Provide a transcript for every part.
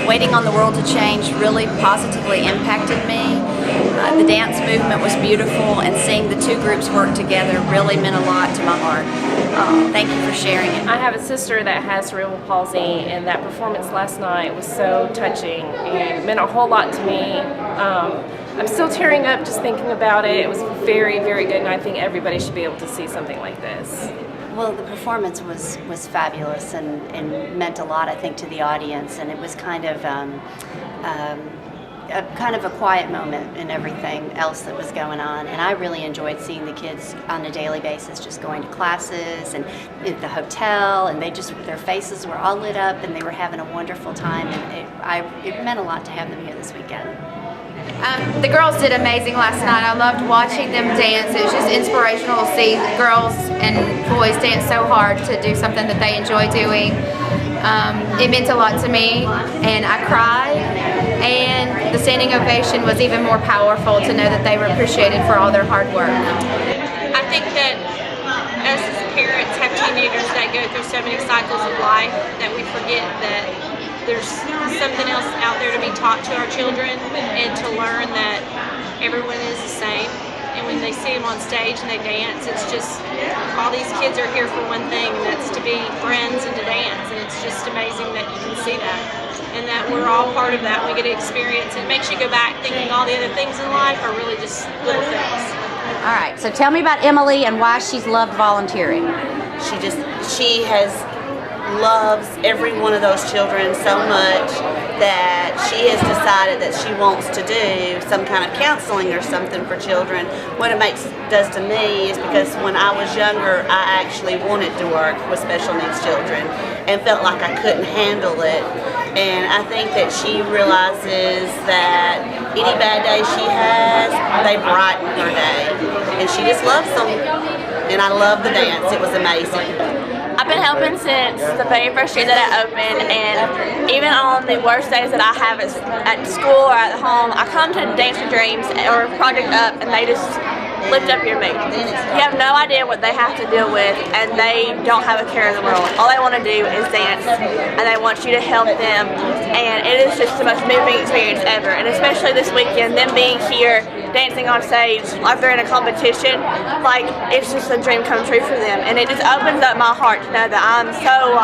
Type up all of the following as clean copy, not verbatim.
Waiting on the World to Change really positively impacted me. The dance movement was beautiful, and seeing the two groups work together really meant a lot to my heart. Thank you for sharing it. I have a sister that has cerebral palsy, and that performance last night was so touching and meant a whole lot to me. I'm still tearing up just thinking about it. It was very, very good, and I think everybody should be able to see something like this. Well, the performance was fabulous and meant a lot, I think, to the audience, and it was kind of a quiet moment in everything else that was going on. And I really enjoyed seeing the kids on a daily basis just going to classes and at the hotel, and their faces were all lit up and they were having a wonderful time, and it meant a lot to have them here this weekend. The girls did amazing last night. I loved watching them dance. It was just inspirational to see girls and boys dance so hard to do something that they enjoy doing. It meant a lot to me, and I cried, and the standing ovation was even more powerful to know that they were appreciated for all their hard work. I think that us as parents have teenagers that go through so many cycles of life that we forget that there's something else out there to be taught to our children, and to learn that everyone is the same. And when they see them on stage and they dance, it's just, all these kids are here for one thing, and that's to be friends and to dance. And it's just amazing that you can see that, and that we're all part of that. We get to experience it. It makes you go back thinking all the other things in life are really just little things. All right, so tell me about Emily and why she's loved volunteering. She loves every one of those children so much that she has decided that she wants to do some kind of counseling or something for children. What it does to me is because when I was younger, I actually wanted to work with special needs children and felt like I couldn't handle it. And I think that she realizes that any bad day she has, they brighten her day. And she just loves them. And I love the dance. It was amazing. I've been helping since the very first year that I opened, and even on the worst days that I have at school or at home, I come to Dance for Dreams or Project Up, and they just lift up your mood. You have no idea what they have to deal with, and they don't have a care in the world. All they want to do is dance, and they want you to help them, and it is just the most moving experience ever. And especially this weekend, them being here dancing on stage like they're in a competition, like it's just a dream come true for them. And it just opens up my heart to know that I'm so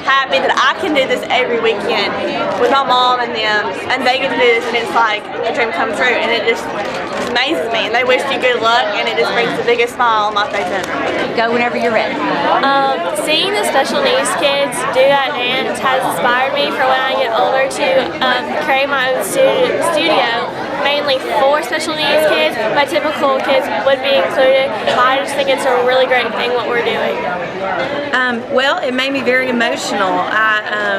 happy that I can do this every weekend with my mom and them, and they get to do this, and it's like a dream come true, and it just amazes me. And they wish you good luck, and it just brings the biggest smile on my face ever. Go whenever you're ready. Seeing the special needs kids do that dance has inspired me for when I get older to create my own studio, mainly for special needs kids. My typical kids would be included, but I just think it's a really great thing what we're doing. Well, it made me very emotional. I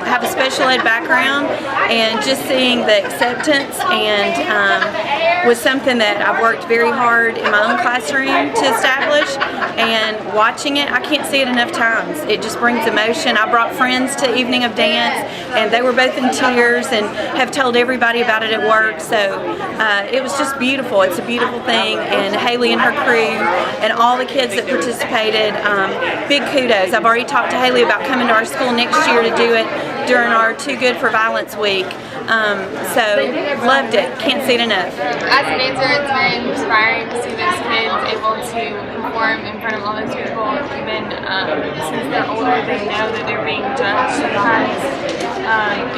have a special ed background, and just seeing the acceptance was something that I've worked very hard in my own classroom to establish, and watching it, I can't see it enough times. It just brings emotion. I brought friends to Evening of Dance, and they were both in tears and have told everybody about it at work, so it was just beautiful. It's a beautiful thing, and Haley and her crew and all the kids that participated, big kudos. I've already talked to Haley about coming to our school next year to do it during our Too Good for Violence week. So loved it. Can't see it enough. As an dancer, it's very inspiring to see those kids able to perform in front of all those people. Even since they're older, they know that they're being judged sometimes.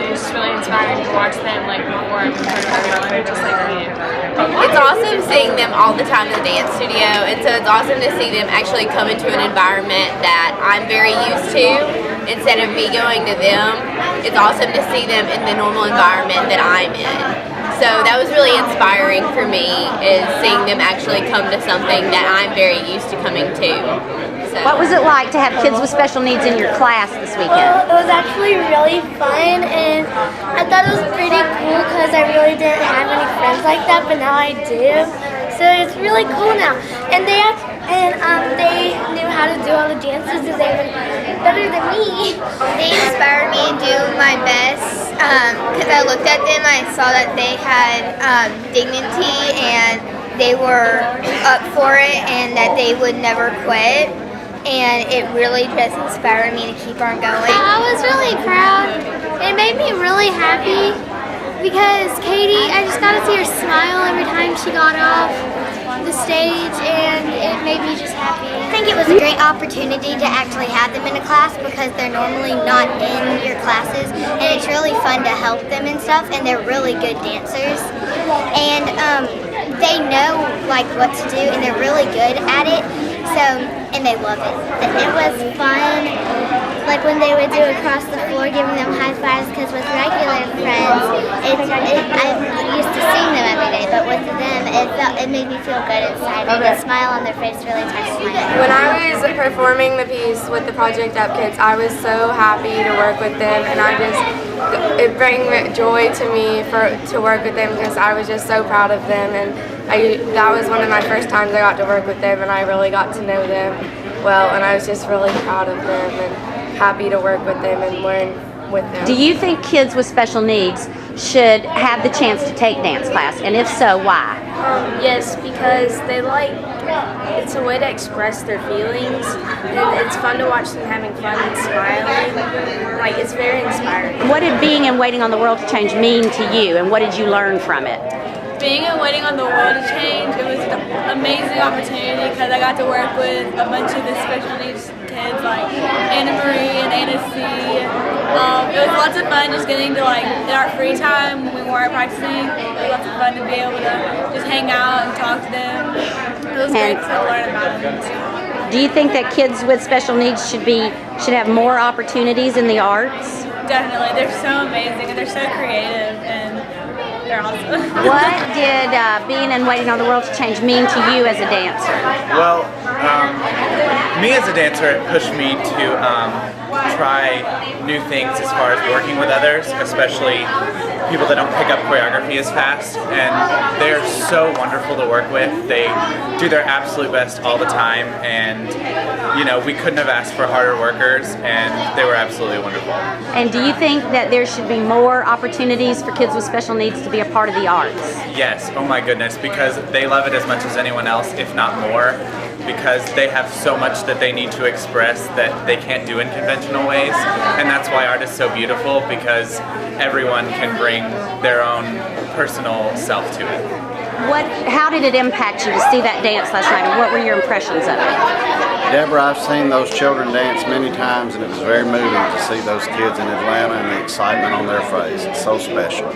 It's really inspiring to watch them perform in front of everyone, just like we do. It's awesome seeing them all the time in the dance studio, and so it's awesome to see them actually come into an environment that I'm very used to instead of me going to them. It's awesome to see them in the normal environment that I'm in. So that was really inspiring for me, is seeing them actually come to something that I'm very used to coming to. So. What was it like to have kids with special needs in your class this weekend? Well, it was actually really fun, and I thought it was pretty cool because I really didn't have any friends like that, but now I do. So it's really cool now. And they knew how to do all the dances, and they were better than me. They inspired me to do my best because I looked at them, I saw that they had dignity and they were up for it and that they would never quit. and it really just inspired me to keep on going. I was really proud. It made me really happy because Katie, I just got to see her smile every time she got off the stage, and it made me just happy. I think it was a great opportunity to actually have them in a class because they're normally not in your classes, and it's really fun to help them and stuff, and they're really good dancers, and they know like what to do, and they're really good at it, and they love it. It was fun, like when they would do across the floor, giving them high fives, because with regular friends, I used to sing them every day, but with them, it made me feel good inside, and the smile on their face really touched my heart. When I was performing the piece with the Project Up Kids, I was so happy to work with them, and it brought joy to me to work with them because I was just so proud of them, and that was one of my first times I got to work with them, and I really got to know them well, and I was just really proud of them and happy to work with them and learn with them. Do you think kids with special needs should have the chance to take dance class, and if so, why? Yes, because it's a way to express their feelings, and it's fun to watch them having fun and smiling. Like, it's very inspiring. What did being and waiting on the world to change mean to you, and what did you learn from it? Being and waiting on the world to change, it was an amazing opportunity because I got to work with a bunch of the special needs kids like Anna Marie and Anna C. It was lots of fun just getting to in our free time when we weren't practicing. It was lots of fun to be able to just hang out and talk to them. It was great to learn about them too. Do you think that kids with special needs should have more opportunities in the arts? Definitely, they're so amazing and they're so creative and they're awesome. What did being and waiting on the world to change mean to you as a dancer? Well, me as a dancer, it pushed me to try new things as far as working with others, especially people that don't pick up choreography as fast, and they're so wonderful to work with. They do their absolute best all the time, and we couldn't have asked for harder workers, and they were absolutely wonderful. And do you think that there should be more opportunities for kids with special needs to be a part of the arts? Yes, oh my goodness, because they love it as much as anyone else, if not more, because they have so much that they need to express that they can't do in conventional ways, and that's why art is so beautiful, because everyone can bring their own personal self to it. How did it impact you to see that dance last night, and what were your impressions of it? Deborah, I've seen those children dance many times, and it was very moving to see those kids in Atlanta and the excitement on their face. It's so special.